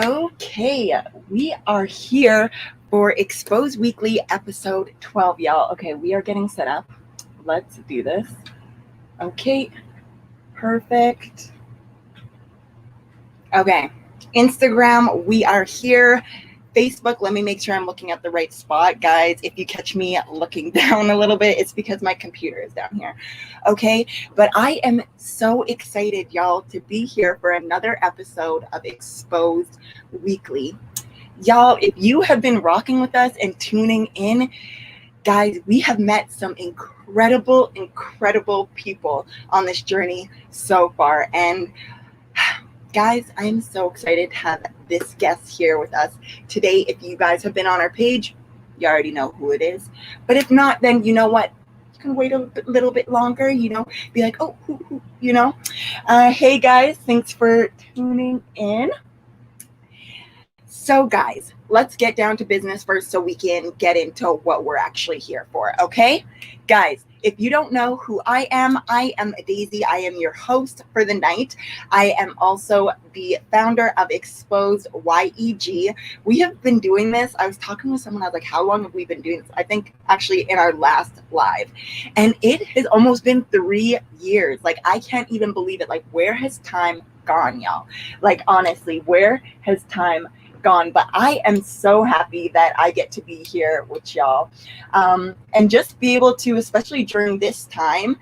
Okay, we are here for Expose Weekly episode 12, y'all. Okay, we are getting set up. Let's do this. Okay, perfect. Okay, Instagram, we are here. Facebook, let me make sure I'm looking at the right spot. Guys, if you catch me looking down a little bit, it's because my computer is down here. Okay, but I am so excited, y'all, to be here for another episode of Exposed Weekly. Y'all, if you have been rocking with us and tuning in, guys, we have met some incredible people on this journey so far. And guys, I'm so excited to have this guest here with us today. If you guys have been on our page, you already know who it is. But if not, then you know what? You can wait a little bit longer, be like, oh, who. Hey, guys, thanks for tuning in. So, guys, let's get down to business first so we can get into what we're actually here for, okay? Guys, if you don't know who I am Daisy. I am your host for the night. I am also the founder of Exposed YEG. We have been doing this. I was talking with someone, I was like, how long have we been doing this? I think actually in our last live. And it has almost been 3 years. Like, I can't even believe it. Like, where has time gone, y'all? Like, honestly, where has time gone? But I am so happy that I get to be here with y'all, and just be able to, especially during this time,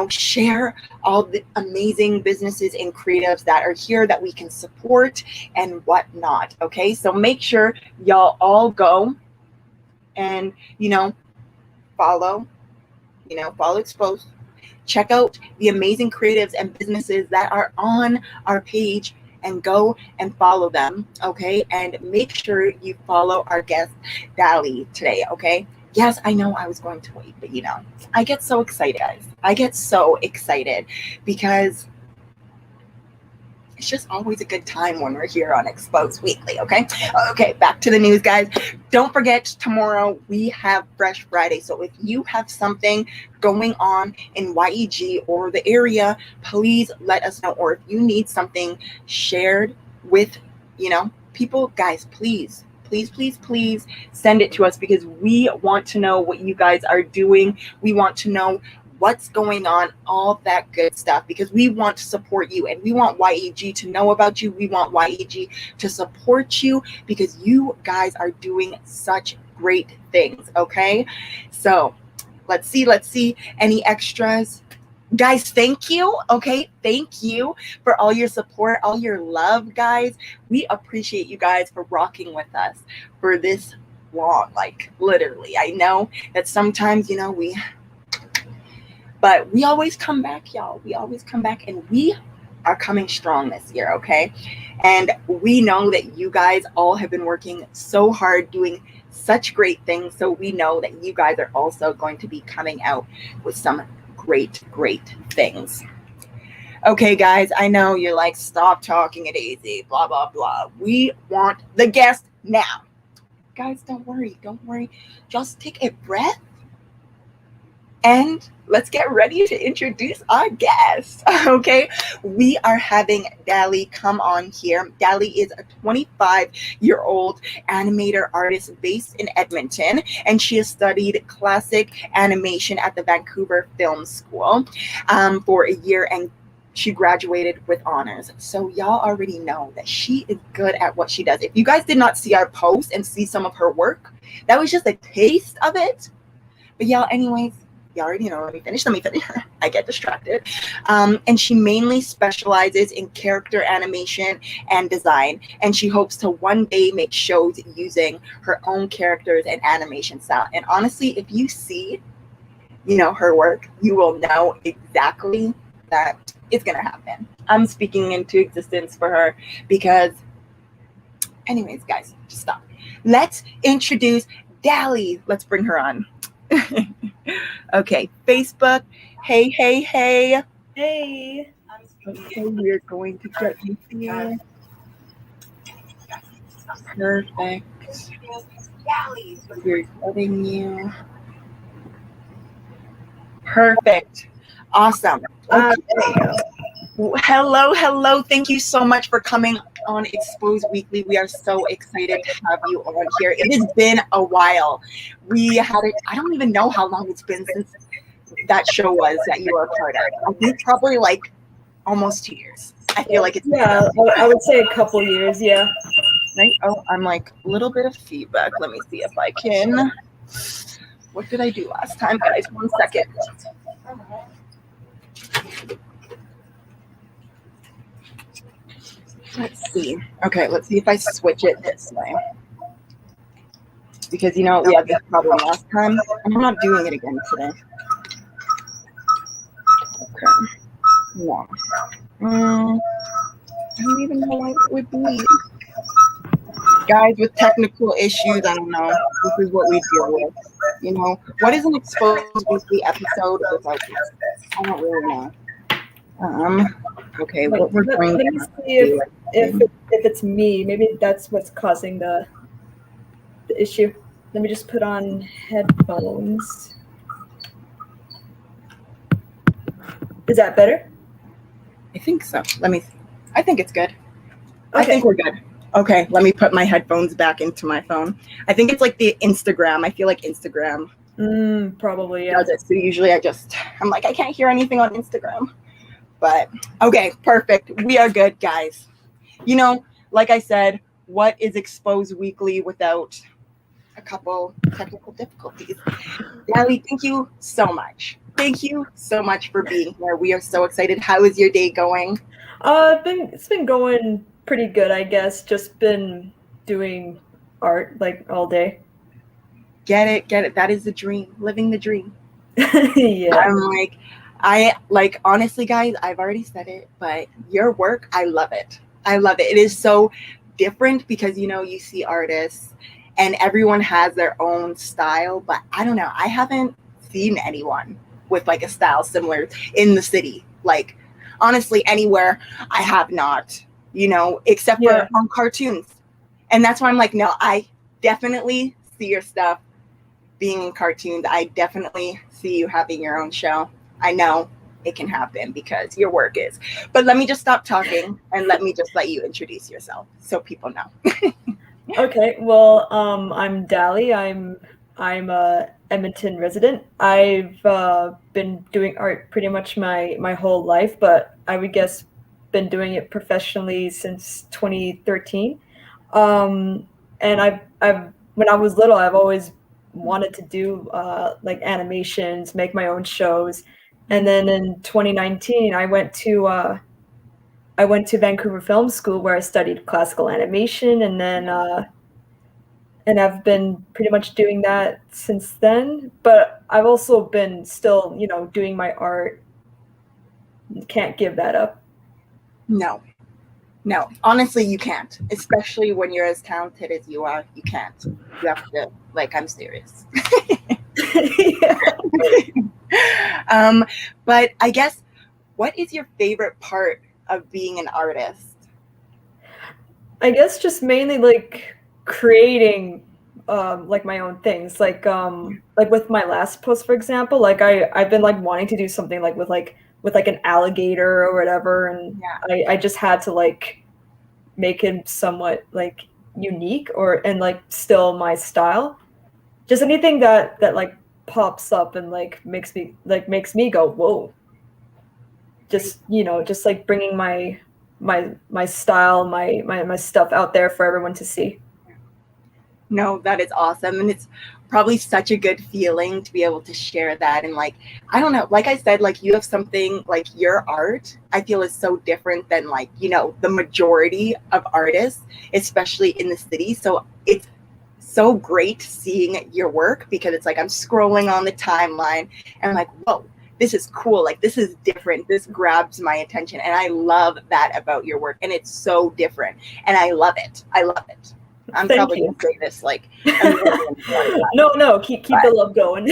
share all the amazing businesses and creatives that are here that we can support and whatnot. Okay, so make sure y'all all go and follow Exposed. Check out the amazing creatives and businesses that are on our page and go and follow them, okay? And make sure you follow our guest, Dali, today, okay? Yes, I know I was going to wait, but I get so excited, guys. I get so excited because it's just always a good time when we're here on Exposed Weekly, okay? Okay, back to the news, guys. Don't forget, tomorrow we have Fresh Friday. So if you have something going on in YEG or the area, please let us know. Or if you need something shared with, people, guys, please send it to us, because we want to know what you guys are doing. We want to know what's going on, all that good stuff, because we want to support you and we want YEG to know about you. We want YEG to support you because you guys are doing such great things, okay? So let's see any extras. Guys, thank you, okay? Thank you for all your support, all your love, guys. We appreciate you guys for rocking with us for this long, like literally. I know that sometimes, but we always come back, y'all. We always come back, and we are coming strong this year, okay? And we know that you guys all have been working so hard, doing such great things. So we know that you guys are also going to be coming out with some great things. Okay, guys, I know you're like, stop talking, Daisy, blah, blah, blah. We want the guest now. Guys, don't worry. Just take a breath. And let's get ready to introduce our guest, okay? We are having Dali come on here. Dali is a 25-year-old animator artist based in Edmonton, and she has studied classic animation at the Vancouver Film School for a year, and she graduated with honors. So y'all already know that she is good at what she does. If you guys did not see our post and see some of her work, that was just a taste of it. But y'all, anyways, you already know. Let me finish. I get distracted. And she mainly specializes in character animation and design. And she hopes to one day make shows using her own characters and animation style. And honestly, if you see, her work, you will know exactly that it's going to happen. I'm speaking into existence for her because, anyways, guys, just stop. Let's introduce Dali. Let's bring her on. Okay, Facebook. Hey. Hey. Okay, we're going to get you here. Perfect. We're getting you. Perfect. Awesome. Okay. Hello. Thank you so much for coming on Exposed Weekly. We are so excited to have you on here. It has been a while. We had it, I don't even know how long it's been since that show was that you were a part of. I think probably like almost 2 years. I feel like it's I would say a couple years, yeah. right. Oh, I'm like a little bit of feedback. Let me see if I can. What did I do last time, guys? 1 second. Let's see. Okay, let's see if I switch it this way. Because, you know, we had this problem last time, and I'm not doing it again today. Okay. No. I don't even know why it would be. Guys, with technical issues, I don't know. This is what we deal with. You know, what is an Exposed Weekly episode without this? I don't really know. Okay, what we're going let me see if it's me. Maybe that's what's causing the issue. Let me just put on headphones. Is that better? I think so. Let me see. I think it's good. Okay. I think we're good. Okay, let me put my headphones back into my phone. I think it's like the Instagram. I feel like Instagram. Probably, yeah. Does it. So usually I'm like, I can't hear anything on Instagram. But okay, perfect. We are good, guys. You know, like I said, what is Exposed Weekly without a couple technical difficulties? Dali, thank you so much. Thank you so much for being here. We are so excited. How is your day going? It's been going pretty good, I guess. Just been doing art like all day. Get it. That is the dream. Living the dream. Yeah. I'm like, honestly, guys, I've already said it, but your work, I love it. I love it. It is so different because, you know, you see artists and everyone has their own style, but I don't know. I haven't seen anyone with like a style similar in the city. Like, honestly, anywhere I have not, you know, except for on cartoons. And that's why I'm like, no, I definitely see your stuff being in cartoons. I definitely see you having your own show. I know it can happen because your work is. But let me just stop talking and let you introduce yourself so people know. Okay, well, I'm Dali. I'm a Edmonton resident. I've been doing art pretty much my whole life, but I would guess been doing it professionally since 2013. And I've when I was little, I've always wanted to do like animations, make my own shows. And then in 2019, I went to Vancouver Film School where I studied classical animation, and then and I've been pretty much doing that since then. But I've also been still, you know, doing my art. Can't give that up. No, honestly, you can't, especially when you're as talented as you are. You can't. You have to, like, I'm serious. But I guess, what is your favorite part of being an artist? I guess just mainly like creating like my own things. Like with my last post, for example, like I've been like wanting to do something like with an alligator or whatever, and I just had to like make it somewhat like unique and like still my style. Just anything that like pops up and like makes me go whoa. Just, you know, just like bringing my style, my stuff out there for everyone to see. No, that is awesome. And it's probably such a good feeling to be able to share that. And like, I don't know, like I said, like you have something like your art, I feel is so different than like, you know, the majority of artists, especially in the city. So it's so great seeing your work because it's like I'm scrolling on the timeline and I'm like, whoa, this is cool. Like, this is different. This grabs my attention. And I love that about your work. And it's so different. And I love it. I love it. I'm probably going to say this like no, keep the love going.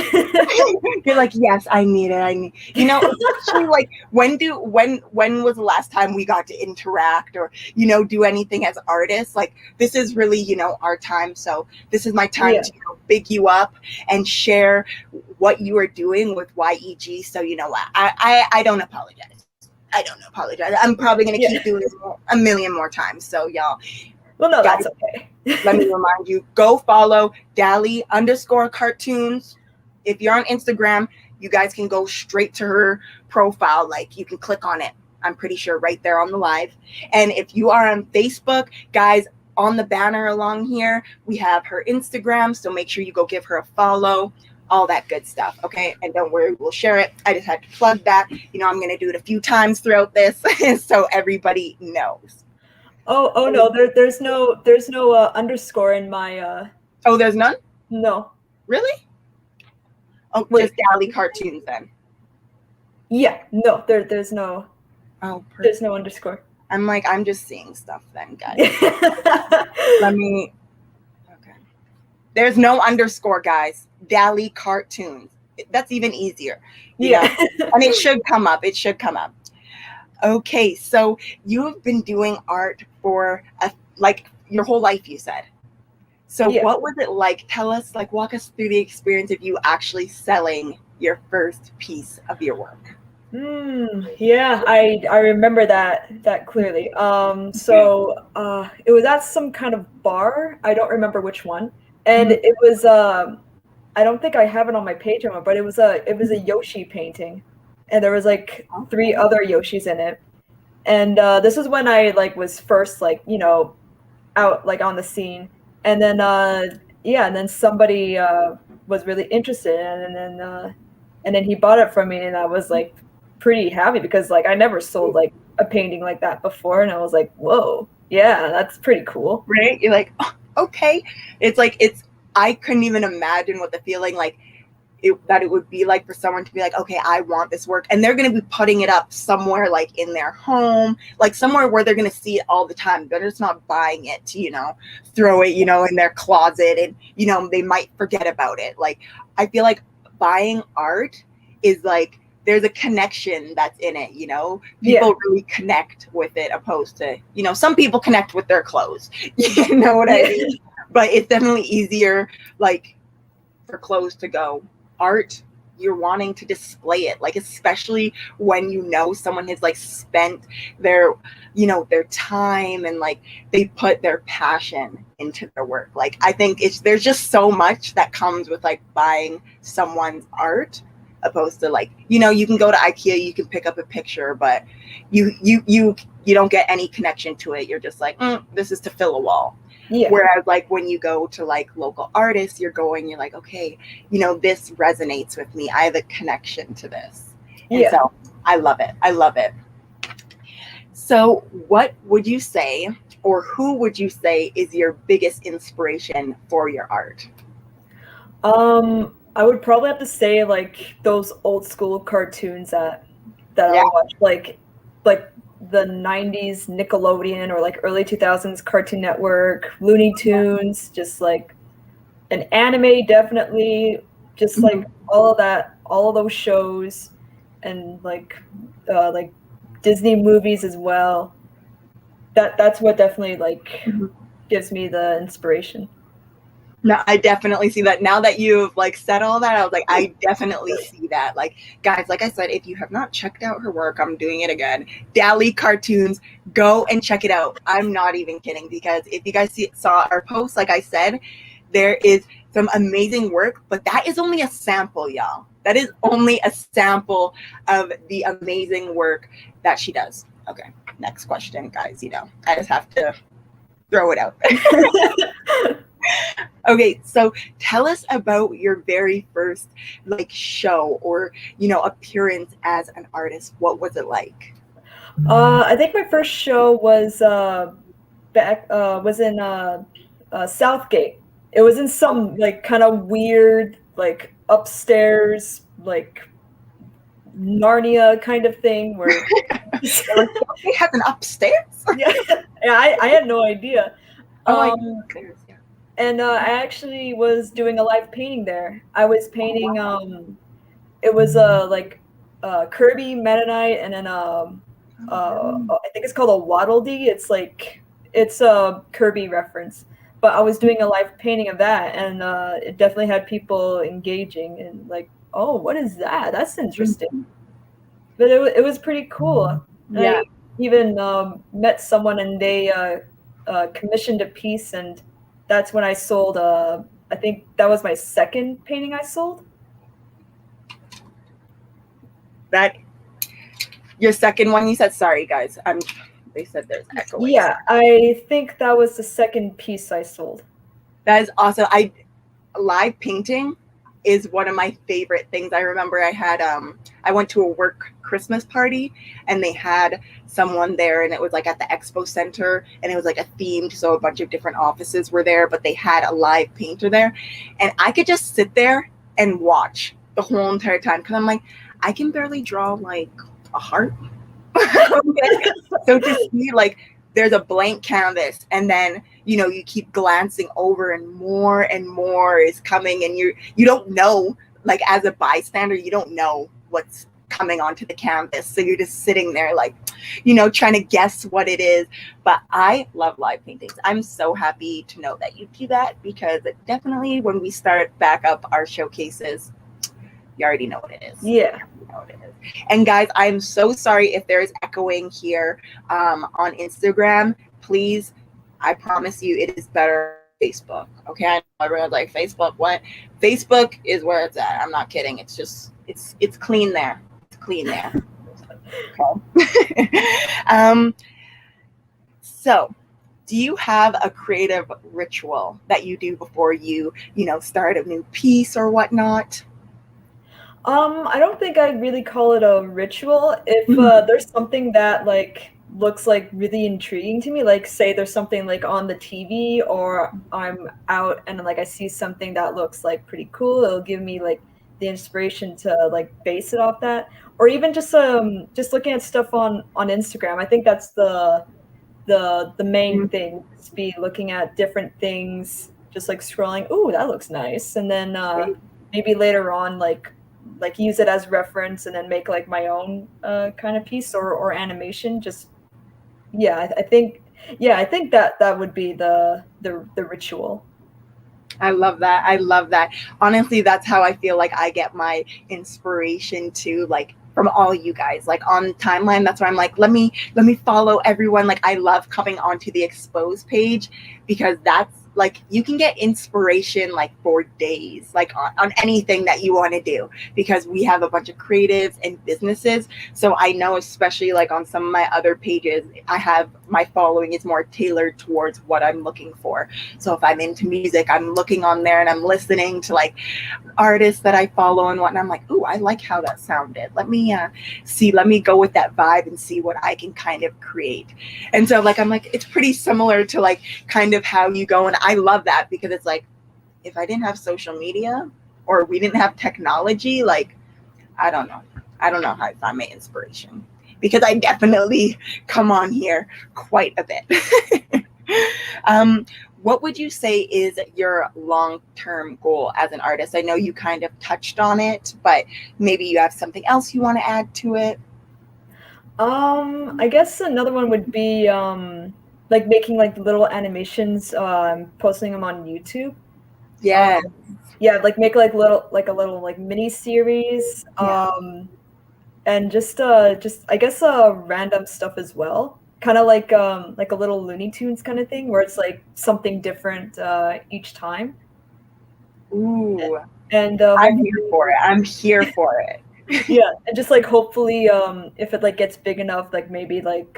You're like, yes, I need it. You know, especially like when was the last time we got to interact or, you know, do anything as artists? Like, this is really, you know, our time. So this is my time to, you know, big you up and share what you are doing with YEG. So, you know what, I don't apologize. I don't know, apologize. I'm probably going to keep doing this a million more times. So y'all. Well, no, that's okay. Let me remind you, go follow Dali_cartoons. If you're on Instagram, you guys can go straight to her profile. Like you can click on it. I'm pretty sure right there on the live. And if you are on Facebook, guys, on the banner along here, we have her Instagram. So make sure you go give her a follow, all that good stuff. Okay. And don't worry, we'll share it. I just had to plug that. You know, I'm going to do it a few times throughout this so everybody knows. Oh no, there's no underscore in my Oh, there's none? No. Really? Oh, wait. Just Dali cartoons then. Yeah, no, there's no. Oh, perfect. There's no underscore. I'm just seeing stuff then, guys. Let me. Okay. There's no underscore, guys. Dali cartoons. That's even easier. You know? And it should come up. It should come up. Okay, so you have been doing art for your whole life, you said. So what was it like? Tell us, walk us through the experience of you actually selling your first piece of your work. Yeah, I remember that clearly. So it was at some kind of bar. I don't remember which one. And it was I don't think I have it on my page anymore, but it was a Yoshi painting. And there was 3 other Yoshis in it. And this was when I was first out on the scene. And then and then somebody was really interested in it, and then he bought it from me, and I was pretty happy because I never sold a painting like that before, and I was like, whoa, yeah, that's pretty cool. Right? You're like, oh, okay. It's I couldn't even imagine what the feeling that it would be like for someone to be like, okay, I want this work. And they're going to be putting it up somewhere in their home, somewhere where they're going to see it all the time. They're just not buying it to, throw it, in their closet and, they might forget about it. I feel like buying art is there's a connection that's in it, people really connect with it opposed to, some people connect with their clothes, you know what I mean? But it's definitely easier, for clothes to go. Art, you're wanting to display it, especially when someone has spent their their time and they put their passion into their work. I think there's just so much that comes with buying someone's art opposed to you can go to IKEA, you can pick up a picture, but you don't get any connection to it. You're just this is to fill a wall. Yeah. Whereas when you go to local artists, you're okay, this resonates with me. I have a connection to this. And so I love it. I love it. So what would you say, or who would you say is your biggest inspiration for your art? I would probably have to say those old school cartoons that I watched, like the 90s Nickelodeon or early 2000s Cartoon Network, Looney Tunes, just an anime, definitely, just all of that, all of those shows, and Disney movies as well. That's what definitely gives me the inspiration. No, I definitely see that. Now that you've said all that, I was I definitely see that. Guys, like I said, if you have not checked out her work, I'm doing it again. Dali cartoons, go and check it out. I'm not even kidding, because if you guys saw our post, like I said, there is some amazing work, but that is only a sample, y'all. That is only a sample of the amazing work that she does. Okay, next question, guys. I just have to throw it out there. Okay, so tell us about your very first show or appearance as an artist. What was it like? I think my first show was was in Southgate. It was in some kind of weird upstairs Narnia kind of thing where it has an upstairs. I had no idea. Upstairs, yeah. And I actually was doing a live painting there. I was painting. It was Kirby Meta Knight, and then I think it's called a Waddle Dee. It's a Kirby reference. But I was doing a live painting of that, and it definitely had people engaging and oh, what is that? That's interesting. But it was pretty cool. Yeah. I even met someone and they commissioned a piece, and that's when I sold. I think that was my second painting I sold. That your second one you said, sorry guys. They said there's echoing. Yeah, I think that was the second piece I sold. That is awesome. Live painting is one of my favorite things. I remember I went to a work Christmas party and they had someone there and it was like at the expo center and it was like a themed, so a bunch of different offices were there, but they had a live painter there and I could just sit there and watch the whole entire time because I'm like, I can barely draw like a heart. So to see like there's a blank canvas and then you keep glancing over and more is coming and you don't know, like as a bystander you don't know what's coming onto the canvas, so you're just sitting there like trying to guess what it is. But I love live paintings. I'm so happy to know that you do that because definitely when we start back up our showcases, you already know what it is. Yeah. And guys, I'm so sorry if there's echoing here on Instagram. Please, I promise you it is better on Facebook. Okay, I know everyone's like, Facebook, what? Facebook is where it's at. I'm not kidding. It's just it's clean there. It's clean there. Okay. So do you have a creative ritual that you do before you start a new piece or whatnot? I don't think I'd really call it a ritual. If there's something that like looks like really intriguing to me, like say there's something like on the TV or I'm out and like I see something that looks like pretty cool, it'll give me like the inspiration to like base it off that. Or even just looking at stuff on Instagram. I think that's the main thing, just be looking at different things, just like scrolling, ooh, that looks nice. And then maybe later on like use it as reference and then make like my own kind of piece or animation. Just I think that would be the ritual. I love that. I love that. Honestly, that's how I feel like I get my inspiration too, like from all you guys, like on timeline. That's why I'm like, let me follow everyone. Like I love coming onto the expose page because that's like you can get inspiration like for days, like on anything that you want to do, because we have a bunch of creatives and businesses. So I know, especially like on some of my other pages, I have my following is more tailored towards what I'm looking for. So if I'm into music, I'm looking on there and I'm listening to like artists that I follow and whatnot. I'm like, ooh, I like how that sounded. Let me go with that vibe and see what I can kind of create. And so like I'm like, it's pretty similar to like kind of how you go. And I love that because it's like, if I didn't have social media or we didn't have technology, like I don't know how I find my inspiration, because I definitely come on here quite a bit. What would you say is your long-term goal as an artist? I know you kind of touched on it, but maybe you have something else you want to add to it. I guess another one would be like making like little animations, posting them on YouTube. Yeah. Like make like a little like mini series. And just I guess random stuff as well. Kind of like a little Looney Tunes kind of thing where it's like something different each time. Ooh. And I'm here for it. I'm here for it. Yeah, and just like hopefully if it like gets big enough, like maybe like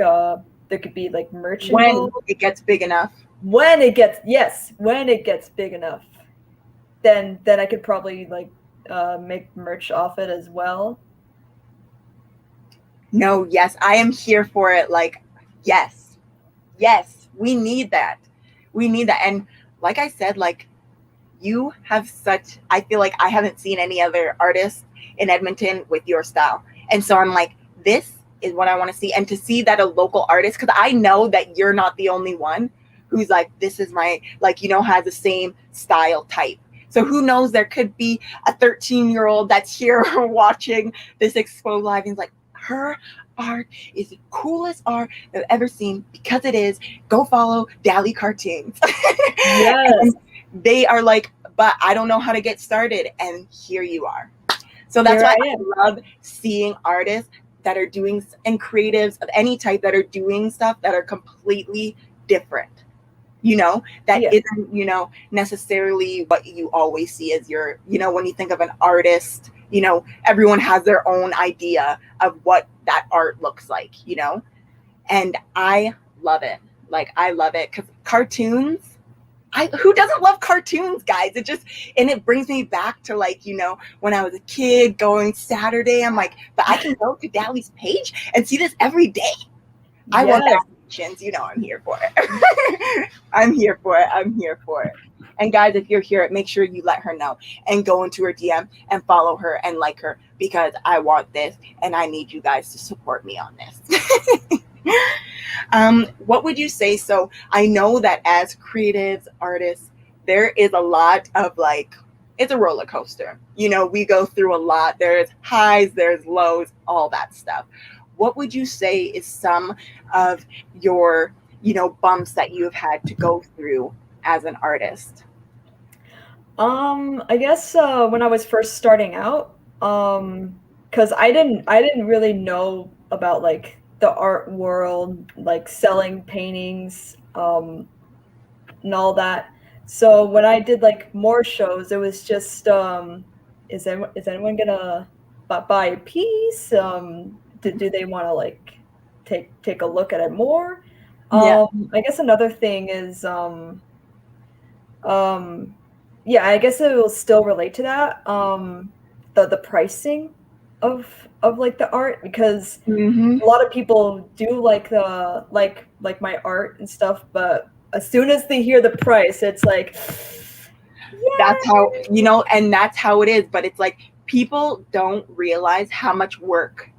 there could be like merch involved. When it gets big enough. When it gets big enough, then I could probably like make merch off it as well. No, yes, I am here for it. Like, yes, we need that. And like I said, like you have I feel like I haven't seen any other artists in Edmonton with your style. And so I'm like, this is what I want to see. And to see that a local artist, because I know that you're not the only one who's like, this is my, like, has the same style type. So who knows, there could be a 13-year-old that's here watching this Expo Live and is like, her art is the coolest art I've ever seen, because it is. Go follow Dali cartoons. Yes. They are like, but I don't know how to get started. And here you are. So that's why I love seeing artists that are doing, and creatives of any type that are doing stuff that are completely different, that Yeah. isn't, necessarily what you always see as your, when you think of an artist, everyone has their own idea of what that art looks like, and I love it. Like, I love it because cartoons, who doesn't love cartoons, guys? And it brings me back to, like, when I was a kid going Saturday, I'm like, but I can go to Dali's page and see this every day. I want that. I'm here for it. I'm here for it. I'm here for it. And guys, if you're here, make sure you let her know and go into her DM and follow her and like her, because I want this and I need you guys to support me on this. What would you say? So I know that as creatives, artists, there is a lot of, like, it's a roller coaster. We go through a lot. There's highs, there's lows, all that stuff. What would you say is some of your, bumps that you have had to go through as an artist? I guess when I was first starting out, because I didn't really know about like the art world, like selling paintings, and all that. So when I did like more shows, it was just, is anyone gonna buy a piece? Do they want to like take a look at it more? Yeah. I guess another thing is, um, yeah, I guess it will still relate to that. The pricing of like the art, because Mm-hmm. a lot of people do like the like my art and stuff, but as soon as they hear the price, it's like, That's how, yeah, and that's how it is. But it's like, people don't realize how much work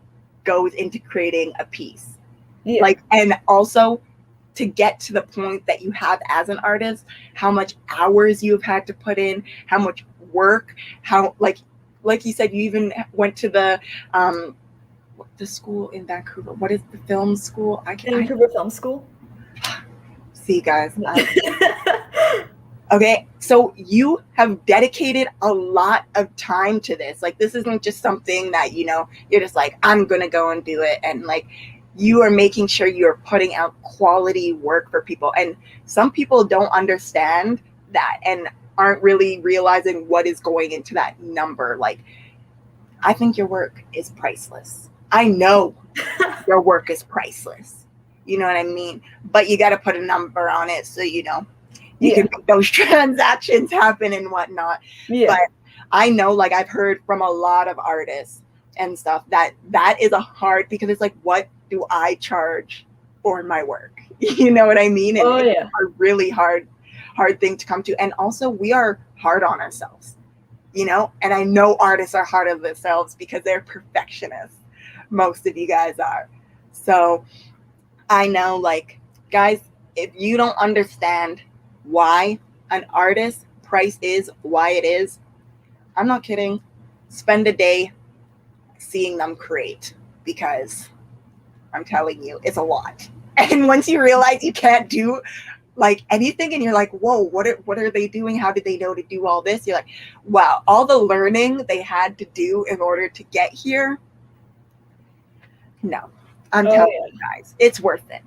goes into creating a piece. yeah, Like, and also to get to the point that you have as an artist, how much hours you've had to put in, how much work, how, like you said, you even went to the school in Vancouver. What is the film school? I Vancouver Film School. see, guys. Okay, so you have dedicated a lot of time to this. Like, this isn't just something that, you're just like, I'm going to go and do it. And, like, you are making sure you're putting out quality work for people. And some people don't understand that and aren't really realizing what is going into that number. Like, I think your work is priceless. I know your work is priceless. You know what I mean? But you got to put a number on it so, you Yeah, can make those transactions happen and whatnot. yeah. But I know, like, I've heard from a lot of artists and stuff that is a hard, because it's like, what do I charge for my work? You know what I mean? And Oh it's yeah, a really hard thing to come to. And also, we are hard on ourselves, and I know artists are hard on themselves because they're perfectionists. Most of you guys are. So I know, like, guys, if you don't understand why an artist price is why it is, I'm not kidding. Spend a day seeing them create, because I'm telling you, it's a lot. And once you realize you can't do, like, anything, and you're like, whoa, what are they doing? How did they know to do all this? You're like, wow, all the learning they had to do in order to get here. No, I'm oh telling yeah. you guys, it's worth it.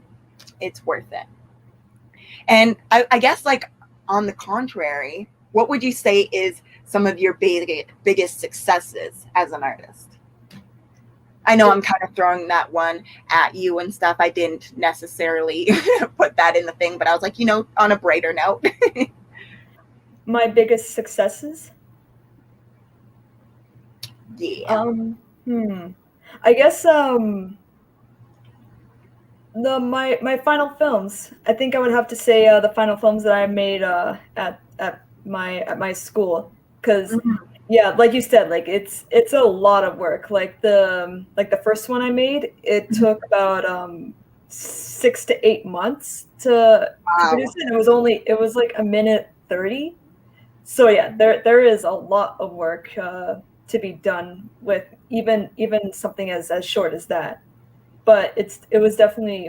It's worth it. And I guess, like, on the contrary, what would you say is some of your biggest successes as an artist? I know I'm kind of throwing that one at you and stuff. I didn't necessarily put that in the thing, but I was like, on a brighter note. My biggest successes. Yeah. Hmm. I guess my final films. I think I would have to say the final films that I made at my school, because Mhm. yeah, like you said, like it's a lot of work. Like the first one I made, it took about 6 to 8 months to produce Wow. it. It was like a minute 30. So yeah, there is a lot of work to be done with even something as short as that. But it was definitely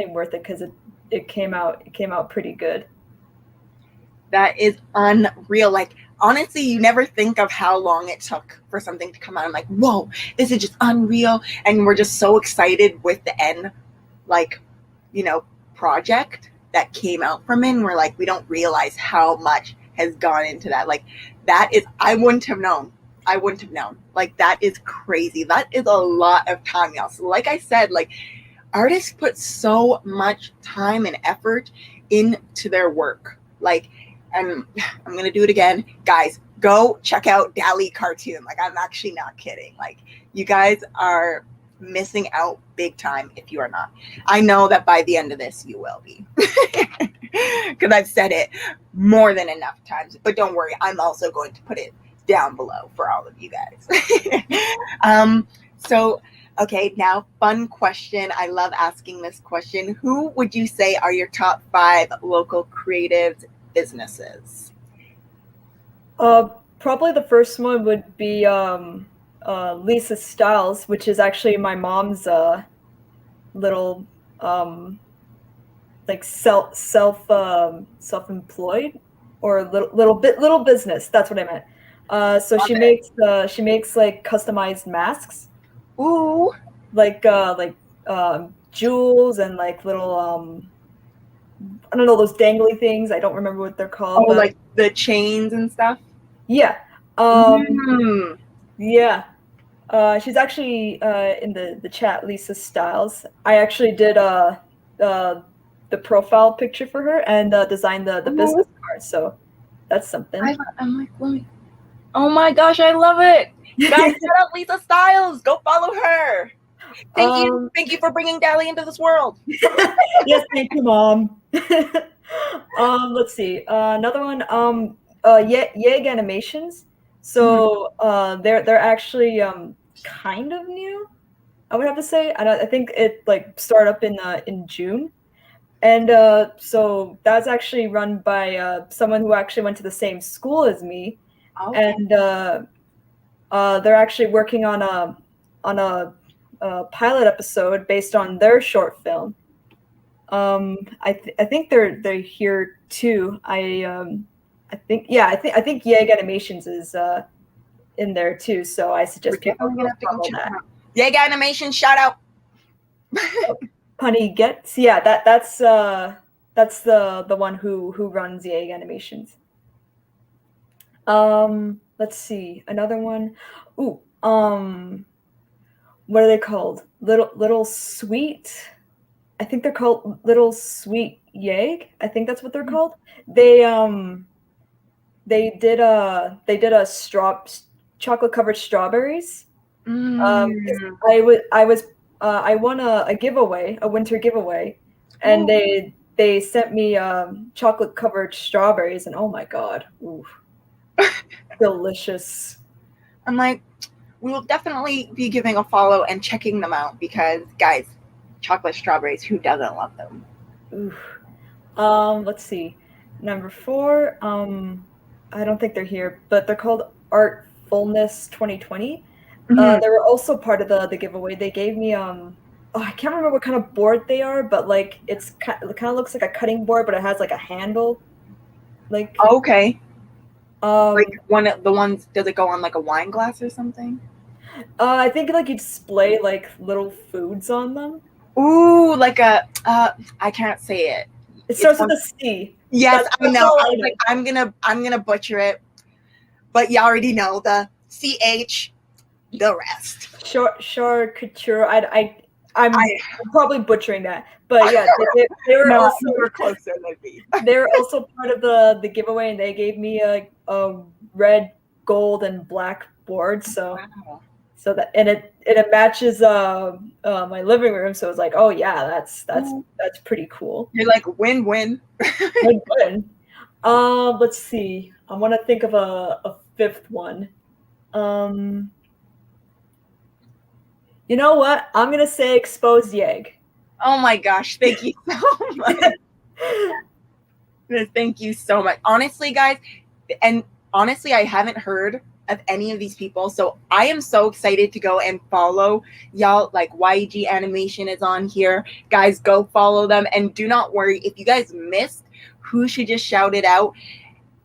worth it, because it came out pretty good. That is unreal. Like, honestly, you never think of how long it took for something to come out. I'm like, whoa, this is just unreal. And we're just so excited with the end, like, project that came out from it. And we're like, we don't realize how much has gone into that. Like, that is, I wouldn't have known. Like, that is crazy. That is a lot of time, y'all. So like I said, like, artists put so much time and effort into their work. Like, and I'm going to do it again. Guys, go check out Dali cartoon. Like, I'm actually not kidding. Like, you guys are missing out big time if you are not. I know that by the end of this, you will be. Because I've said it more than enough times. But don't worry, I'm also going to put it down below for all of you guys. So, okay, now fun question. I love asking this question. Who would you say are your top 5 local creative businesses? Probably the first one would be Lisa Styles, which is actually my mom's little like self-employed or little business. That's what I meant. So she makes like customized masks. Ooh, like jewels and like little I don't know, those dangly things. I don't remember what they're called. But like the chains and stuff. Yeah. Yeah. She's actually in the chat, Lisa Styles. I actually did the profile picture for her and designed the business card. So that's something. I'm like, let me. Oh my gosh, I love it. Guys, shut up, Lisa Styles. Go follow her. Thank you for bringing Dali into this world. Yes, thank you, Mom. Let's see. Another one. Yeg Animations. So they're actually kind of new, I would have to say. I think it like started up in June, and so that's actually run by someone who actually went to the same school as me, and they're actually working on a pilot episode based on their short film. I think they're here too. I think Yeg Animations is in there too. So I suggest people go follow that. Yeg Animations, shout out. Punny Gets, yeah, that's the one who runs Yeg Animations. Let's see, another one. Ooh, what are they called? Little Sweet. I think they're called Little Sweet Yeg. I think that's what they're called. They did a chocolate covered strawberries. I won a giveaway, a winter giveaway, and they sent me chocolate covered strawberries, and oh my god, ooh, delicious. I'm like, we will definitely be giving a follow and checking them out because, guys, chocolate strawberries, who doesn't love them? Oof. Let's see. Number 4, I don't think they're here, but they're called Artfulness 2020. Mm-hmm. They were also part of the giveaway. They gave me I can't remember what kind of board they are, but like it kind of looks like a cutting board, but it has like a handle. Like okay. Like one of the ones, does it go on like a wine glass or something? I think like you display like little foods on them. Ooh, like a I can't say it. It starts with a C. Yes, I know. I was like, I'm gonna butcher it, but you already know the CH, the rest. Charcuterie. I'm probably butchering that, but yeah, they were also closer than me. They were also part of the giveaway, and they gave me a red, gold, and black board. So, wow. So that and it matches my living room. So it's like, oh yeah, that's pretty cool. You're like win-win. Win-win. Let's see. I want to think of a 5th one. You know what? I'm gonna say Exposed Yeg. Oh my gosh! Thank you so much. Thank you so much. Honestly, guys, and honestly, I haven't heard of any of these people, so I am so excited to go and follow y'all. Like YG Animation is on here, guys. Go follow them, and do not worry if you guys missed who she just shouted out.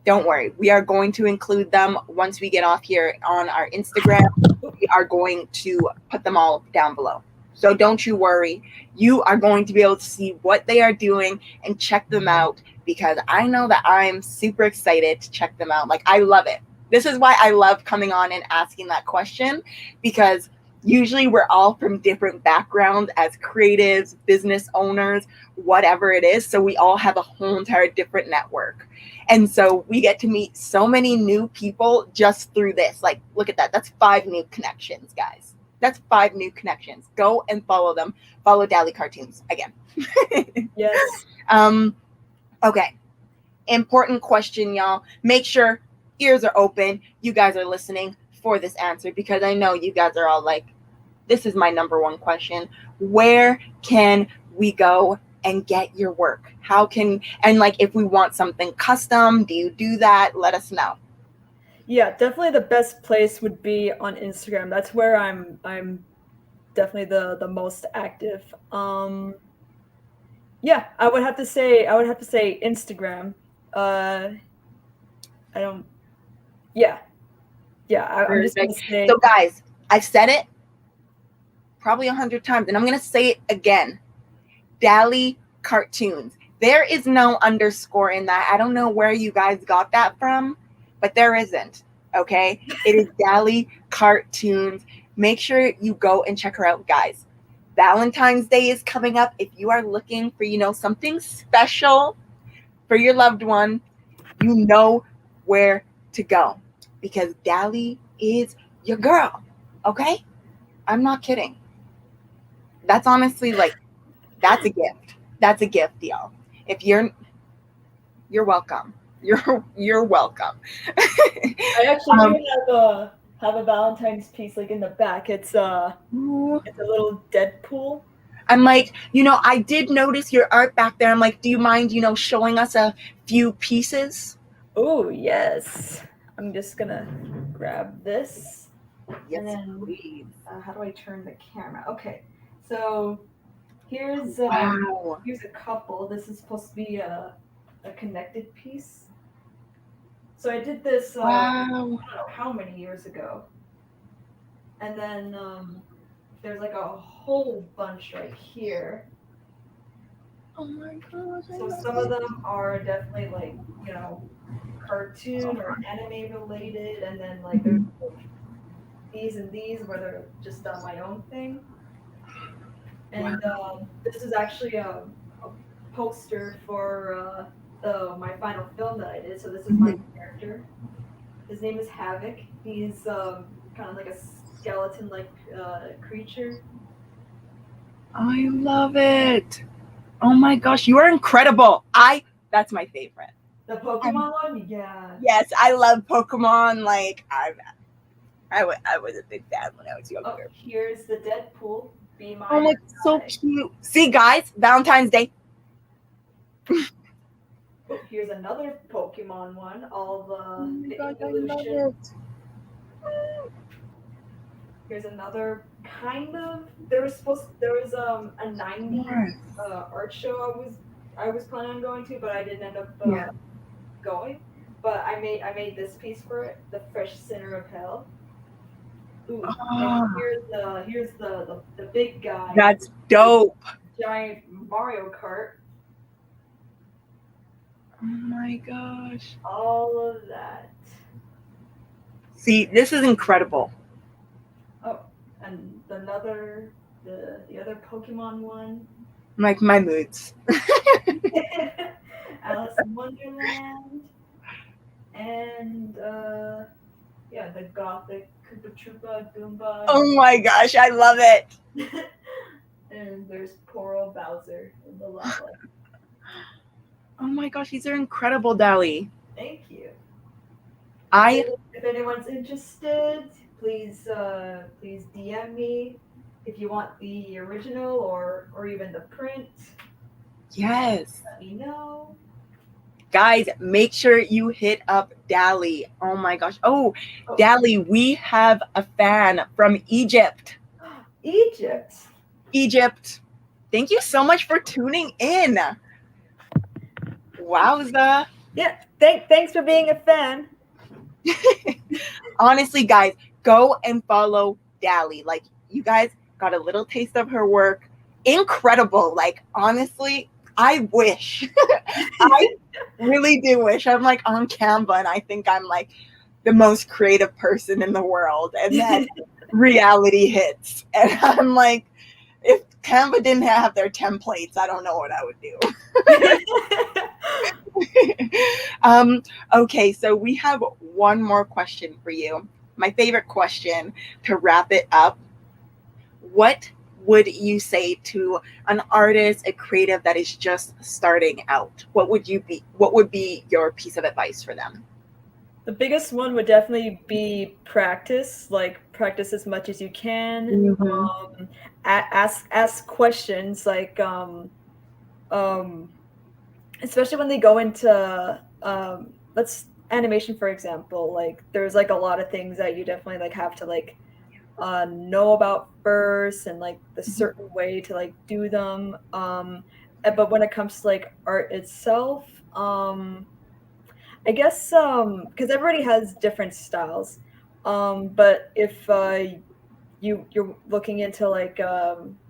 Don't worry. We are going to include them once we get off here on our Instagram. We are going to put them all down below. So don't you worry. You are going to be able to see what they are doing and check them out, because I know that I'm super excited to check them out. Like, I love it. This is why I love coming on and asking that question, because usually we're all from different backgrounds as creatives, business owners, whatever it is. So we all have a whole entire different network. And so we get to meet so many new people just through this. Like, look at that. That's 5 new connections, guys. That's 5 new connections. Go and follow them. Follow Dali Cartoons again. Yes. Okay. Important question, y'all. Make sure ears are open. You guys are listening for this answer, because I know you guys are all like, this is my number one question. Where can we go and get your work? How can, and like, if we want something custom, do you do that? Let us know. Yeah, definitely the best place would be on Instagram. That's where I'm definitely the most active. Yeah, I would have to say Instagram. I don't. Yeah, I'm just gonna Perfect. say. So guys, I've said it probably 100 times, and I'm going to say it again. Dali Cartoons. There is no underscore in that. I don't know where you guys got that from, but there isn't. Okay? It is Dali Cartoons. Make sure you go and check her out, guys. Valentine's Day is coming up. If you are looking for, something special for your loved one, you know where to go, because Dali is your girl. Okay? I'm not kidding. That's honestly, like, that's a gift. That's a gift, y'all. If you're welcome. You're welcome. I actually do have a Valentine's piece like in the back. It's a little Deadpool. I'm like, I did notice your art back there. I'm like, do you mind, showing us a few pieces? Oh yes. I'm just gonna grab this. Yes, and then, please. How do I turn the camera? Okay, so here's Wow. here's a couple. This is supposed to be a connected piece. So I did this I don't know how many years ago, and then there's like a whole bunch right here. Oh my gosh. So some of them are definitely like cartoon or anime related, and then like there's these and these where they're just my own thing. And this is actually a poster for my final film that I did. So this is my character. His name is Havoc. He's kind of like a skeleton-like creature. I love it. Oh my gosh, you are incredible. That's my favorite. The Pokemon one? Yeah. Yes, I love Pokemon. Like, I was a big fan when I was younger. Oh, here's the Deadpool. Be my Oh my, so cute. See, guys, Valentine's Day. Here's another Pokemon one. All the Oh my God, I evolution. love it. Here's another kind of. There was a 90s art show I was planning on going to, but I didn't end up going. But I made this piece for it, the Fresh Center of Hell. Ooh, and here's the big guy. That's dope. Giant Mario Kart. Oh my gosh. All of that. See, this is incredible. Oh, and the other Pokemon one. Like, my moods. Alice in Wonderland. And the Gothic Koopa Troopa Goomba. Oh my gosh, I love it. And there's poor old Bowser in the lava. Oh my gosh, these are incredible, Dali. Thank you. If anyone's interested, please DM me if you want the original or even the print. Yes. Let me know. Guys, make sure you hit up Dali. Oh my gosh. Oh, Dali, we have a fan from Egypt. Egypt. Thank you so much for tuning in. Wowza. Yeah, thanks for being a fan. Honestly, guys, go and follow Dali. Like, you guys got a little taste of her work. Incredible. Like, honestly, I wish. I really do wish. I'm like on Canva and I think I'm like the most creative person in the world. And then reality hits. And I'm like, if Canva didn't have their templates, I don't know what I would do. Okay, so we have one more question for you. My favorite question to wrap it up. What would you say to an artist, a creative that is just starting out? What would be your piece of advice for them? The biggest one would definitely be practice. Like practice as much as you can. Mm-hmm. Ask questions. Like especially when they go into let's animation for example. Like there's like a lot of things that you definitely like have to like know about first and like the certain way to like do them. But when it comes to like art itself, I guess because everybody has different styles. But if you're looking into like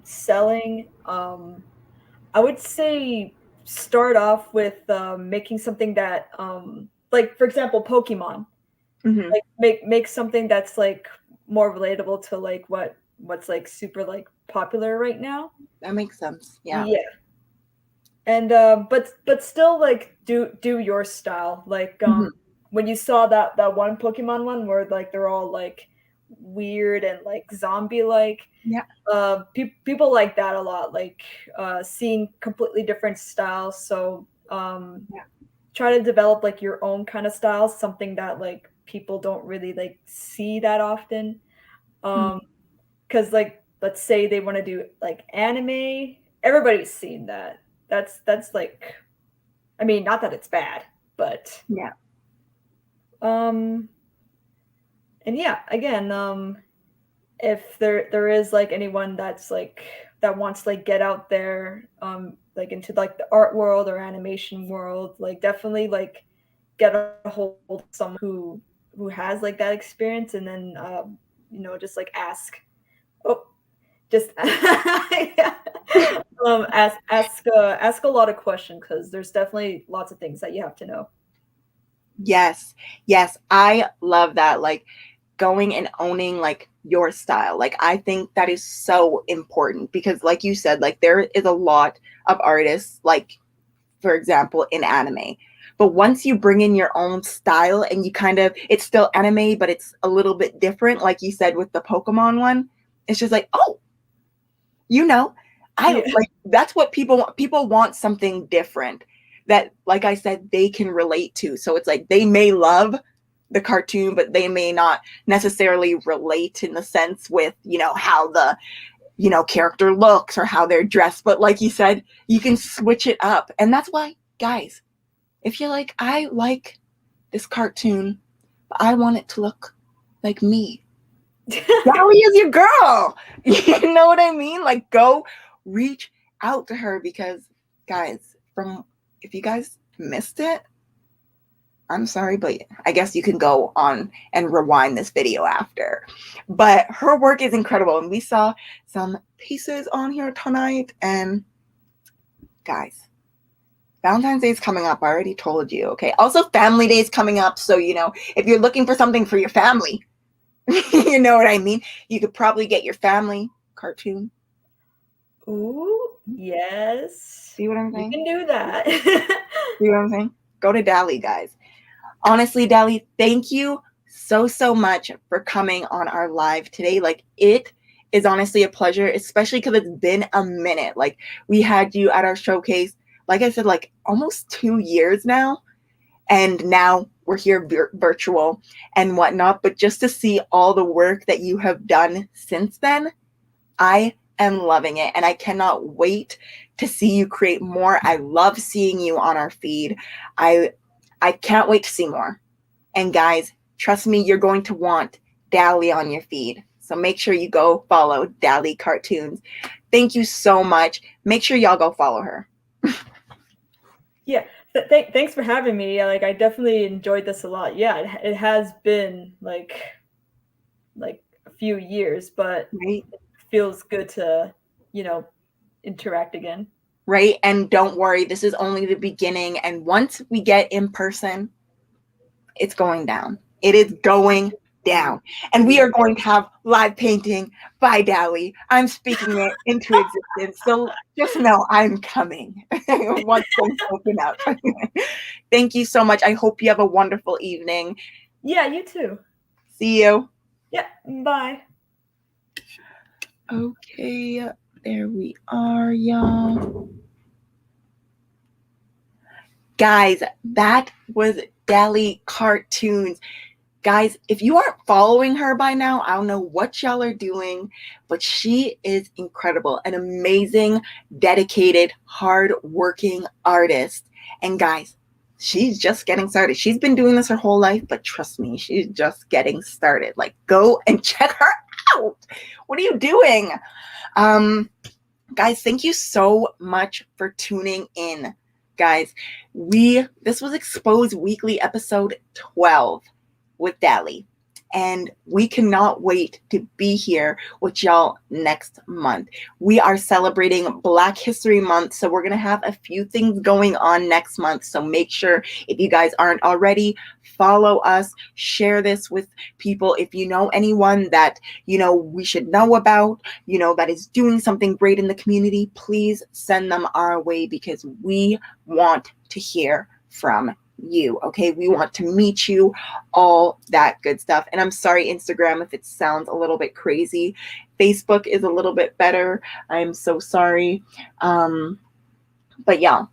selling, I would say start off with making something that like for example Pokemon. Mm-hmm. Like make something that's like more relatable to like what's like super like popular right now. That makes sense. Yeah. Yeah. And but still like do your style. Like Mm-hmm. when you saw that one Pokemon one where like they're all like weird and like zombie like Yeah. people like that a lot, like seeing completely different styles. So Yeah. try to develop like your own kind of style, something that like people don't really like see that often. Mm-hmm. Because like let's say they want to do like anime, everybody's seen that. That's like, I mean, not that it's bad, but Yeah. um and yeah, again, if there is like anyone that's like that wants to like get out there like into like the art world or animation world, like definitely like get a hold of someone who has like that experience, and then just like ask. Oh, just yeah. Ask a lot of questions because there's definitely lots of things that you have to know. Yes. Yes. I love that. Like, going and owning like your style. Like, I think that is so important because like you said, like there is a lot of artists, like for example in anime, but once you bring in your own style and you kind of, it's still anime but it's a little bit different, like you said with the Pokemon one, it's just like, oh, you know, I Yeah. like, that's what people want, something different that, like I said, they can relate to. So it's like they may love the cartoon but they may not necessarily relate in the sense with, how the, character looks or how they're dressed, but like you said, you can switch it up. And that's why, guys, if you're like, I like this cartoon but I want it to look like me, Dali is your girl. You know what I mean? Like, go reach out to her because, guys, from if you guys missed it, I'm sorry, but I guess you can go on and rewind this video after. But her work is incredible, and we saw some pieces on here tonight. And guys, Valentine's Day is coming up. I already told you. Okay. Also, Family Day is coming up. So, if you're looking for something for your family, you know what I mean? You could probably get your family cartoon. Ooh, yes. See what I'm You saying? can do that. See what I'm saying? Go to Dali, guys. Honestly, Dali, thank you so, so much for coming on our live today. Like, it is honestly a pleasure, especially because it's been a minute. Like, we had you at our showcase, like I said, like almost 2 years now. And now we're here virtual and whatnot. But just to see all the work that you have done since then, I am loving it. And I cannot wait to see you create more. I love seeing you on our feed. I can't wait to see more. And guys, trust me, you're going to want Dali on your feed. So make sure you go follow Dali Cartoons. Thank you so much. Make sure y'all go follow her. Yeah. Thanks for having me. Like, I definitely enjoyed this a lot. Yeah, it has been like a few years, but Right? it feels good to, you know, interact again. Right? And don't worry, this is only the beginning. And once we get in person, it's going down. It is going down. And we are going to have live painting by Dali. I'm speaking it into existence. So just know I'm coming once things open up. Thank you so much. I hope you have a wonderful evening. Yeah, you too. See you. Yeah, bye. Okay, there we are, y'all. Guys, that was Dali Cartoons. Guys, if you aren't following her by now, I don't know what y'all are doing, but she is incredible, an amazing, dedicated, hard-working artist. And guys, she's just getting started. She's been doing this her whole life, but trust me, she's just getting started. Like, go and check her out. What are you doing? Guys, thank you so much for tuning in. Guys, this was Exposed Weekly episode 12 with Dali. And we cannot wait to be here with y'all next month. We are celebrating Black History Month, so we're going to have a few things going on next month. So make sure, if you guys aren't already, follow us, share this with people. If you know anyone that, we should know about, that is doing something great in the community, please send them our way because we want to hear from you. Okay, we want to meet you, all that good stuff. And I'm sorry, Instagram, if it sounds a little bit crazy. Facebook is a little bit better. I'm so sorry. But y'all,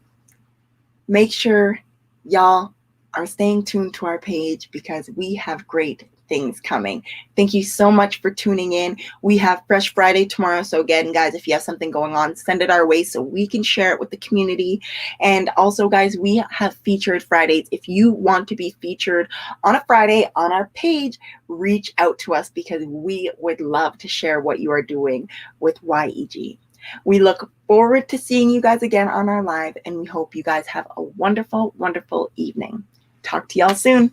make sure y'all are staying tuned to our page because we have great things coming. Thank you so much for tuning in. We have Fresh Friday tomorrow. So again, guys, if you have something going on, send it our way so we can share it with the community. And also, guys, we have featured Fridays. If you want to be featured on a Friday on our page, reach out to us because we would love to share what you are doing with YEG. We look forward to seeing you guys again on our live, and we hope you guys have a wonderful, wonderful evening. Talk to y'all soon.